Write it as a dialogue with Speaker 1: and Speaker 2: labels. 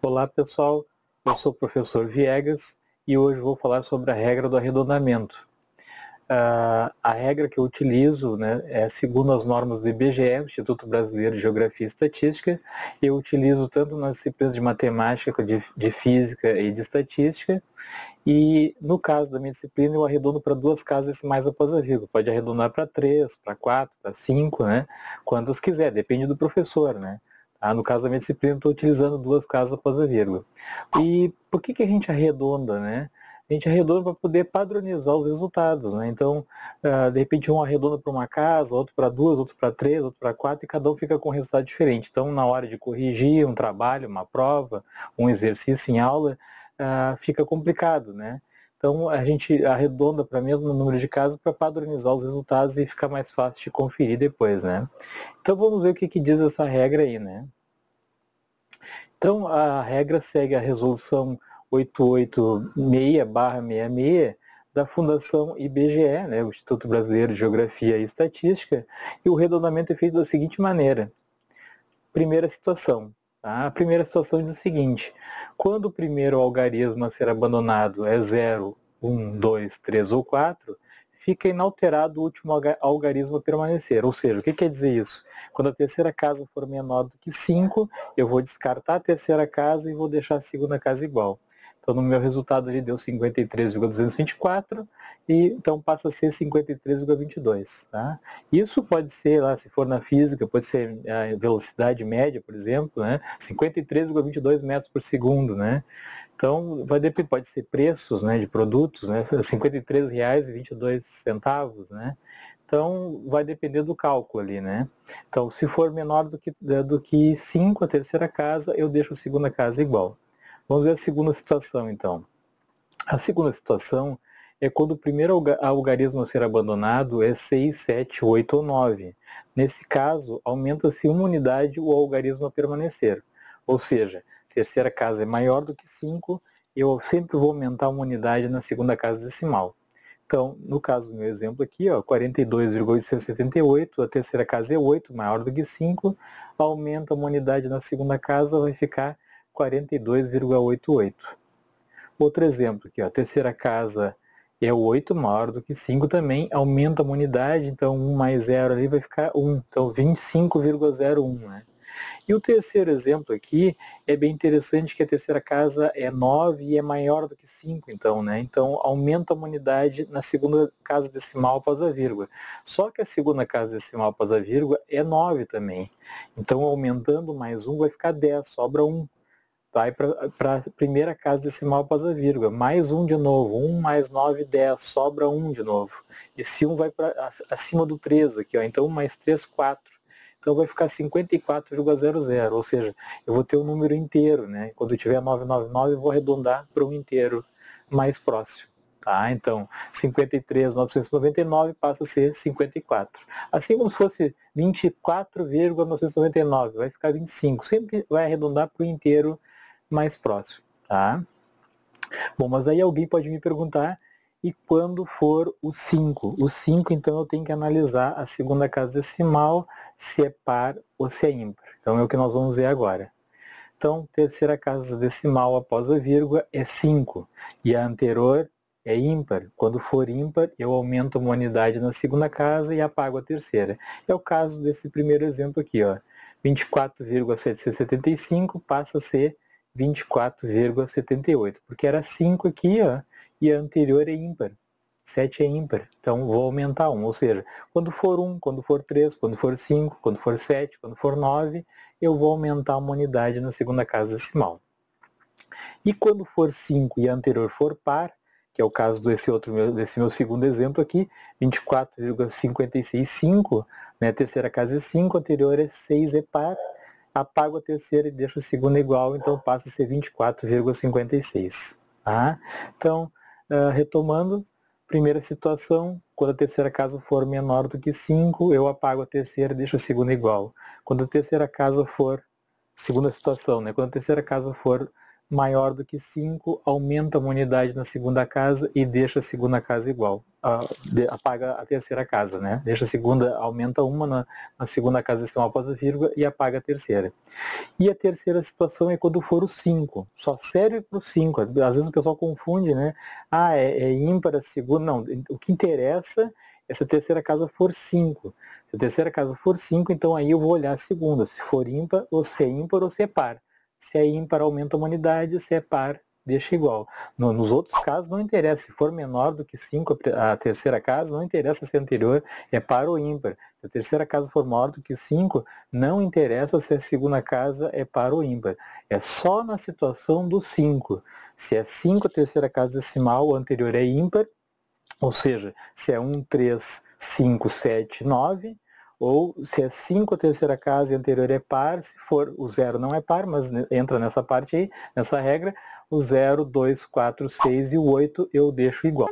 Speaker 1: Olá pessoal, eu sou o professor Viegas e hoje vou falar sobre a regra do arredondamento. A regra que eu utilizo, é segundo as normas do IBGE, Instituto Brasileiro de Geografia e Estatística. Eu utilizo tanto nas disciplinas de matemática, de física e de estatística. E no caso da minha disciplina eu arredondo para 2 casas decimais após a vírgula. Pode arredondar para 3, para 4, para 5, quantas quiser, depende do professor, No caso da minha disciplina, estou utilizando 2 casas após a vírgula. E por que a gente arredonda, A gente arredonda para poder padronizar os resultados, Então, de repente, um arredonda para uma casa, outro para 2, outro para 3, outro para 4, e cada um fica com um resultado diferente. Então, na hora de corrigir um trabalho, uma prova, um exercício em aula, fica complicado, Então, a gente arredonda para o mesmo número de casas para padronizar os resultados e ficar mais fácil de conferir depois, Então, vamos ver o que diz essa regra aí, Então, a regra segue a resolução 886/66 da Fundação IBGE, o Instituto Brasileiro de Geografia e Estatística, e o arredondamento é feito da seguinte maneira. Primeira situação. A primeira situação diz o seguinte: quando o primeiro algarismo a ser abandonado é 0, 1, 2, 3 ou 4, fica inalterado o último algarismo a permanecer. Ou seja, o que quer dizer isso? Quando a terceira casa for menor do que 5, eu vou descartar a terceira casa e vou deixar a segunda casa igual. Então, no meu resultado ele deu 53,224 e então passa a ser 53,22. Isso pode ser, se for na física, pode ser a velocidade média, por exemplo, 53,22 metros por segundo, Então, pode ser preços de produtos, R$ 53,22, Então, vai depender do cálculo ali, Então, se for menor do que 5, a terceira casa, eu deixo a segunda casa igual. Vamos ver a segunda situação, então. A segunda situação é quando o primeiro algarismo a ser abandonado é 6, 7, 8 ou 9. Nesse caso, aumenta-se uma unidade o algarismo a permanecer. Ou seja, a terceira casa é maior do que 5, eu sempre vou aumentar uma unidade na segunda casa decimal. Então, no caso do meu exemplo aqui, 42,878, a terceira casa é 8, maior do que 5, aumenta uma unidade na segunda casa, vai ficar 42,88. Outro exemplo aqui, a terceira casa é 8, maior do que 5 também, aumenta uma unidade, então 1 mais 0 ali vai ficar 1, então 25,01, E o terceiro exemplo aqui é bem interessante, que a terceira casa é 9 e é maior do que 5, então, Então aumenta uma unidade na segunda casa decimal após a vírgula. Só que a segunda casa decimal após a vírgula é 9 também. Então aumentando mais 1 vai ficar 10, sobra 1. Vai para a primeira casa decimal após a vírgula. Mais 1 de novo. 1 mais 9, 10. Sobra 1 de novo. Esse 1 vai acima do 3 aqui. Então 1 mais 3, 4. Então vai ficar 54,00. Ou seja, eu vou ter um número inteiro. Quando eu tiver 999, eu vou arredondar para um inteiro mais próximo. Então, 53,999 passa a ser 54. Assim como se fosse 24,999, vai ficar 25. Sempre vai arredondar para o inteiro mais próximo, Bom, mas aí alguém pode me perguntar, e quando for o 5? O 5, então, eu tenho que analisar a segunda casa decimal, se é par ou se é ímpar. Então, é o que nós vamos ver agora. Então, terceira casa decimal após a vírgula é 5, e a anterior é ímpar. Quando for ímpar, eu aumento uma unidade na segunda casa e apago a terceira. É o caso desse primeiro exemplo aqui, 24,775 passa a ser 24,78, porque era 5 aqui, e a anterior é ímpar. 7 é ímpar, então vou aumentar 1, ou seja, quando for 1, quando for 3, quando for 5, quando for 7, quando for 9, eu vou aumentar uma unidade na segunda casa decimal. E quando for 5 e a anterior for par, que é o caso desse meu segundo exemplo aqui, 24,565, a terceira casa é 5, a anterior é 6, é par, apago a terceira e deixo a segunda igual, então passa a ser 24,56. Então, retomando, primeira situação, quando a terceira casa for menor do que 5, eu apago a terceira e deixo a segunda igual. Quando a terceira casa for, segunda situação, quando a terceira casa for maior do que 5, aumenta uma unidade na segunda casa e deixa a segunda casa igual. Apaga a terceira casa, né? Deixa a segunda, aumenta uma na segunda casa decimal após a vírgula e apaga a terceira. E a terceira situação é quando for o 5. Só serve para o 5. Às vezes o pessoal confunde, né? É ímpar a segunda. Não, o que interessa é se a terceira casa for 5. Se a terceira casa for 5, então aí eu vou olhar a segunda. Se for ímpar, ou se é ímpar ou se é par. Se é ímpar, aumenta uma unidade. Se é par, deixa igual. Nos outros casos não interessa, se for menor do que 5 a terceira casa, não interessa se é anterior, é par ou ímpar. Se a terceira casa for maior do que 5, não interessa se a segunda casa é par ou ímpar. É só na situação do 5. Se é 5 a terceira casa decimal, o anterior é ímpar, ou seja, se é 1, 3, 5, 7, 9, ou se é 5 a terceira casa e anterior é par, se for o 0 não é par, mas entra nessa parte aí, nessa regra, o 0, 2, 4, 6 e o 8 eu deixo igual.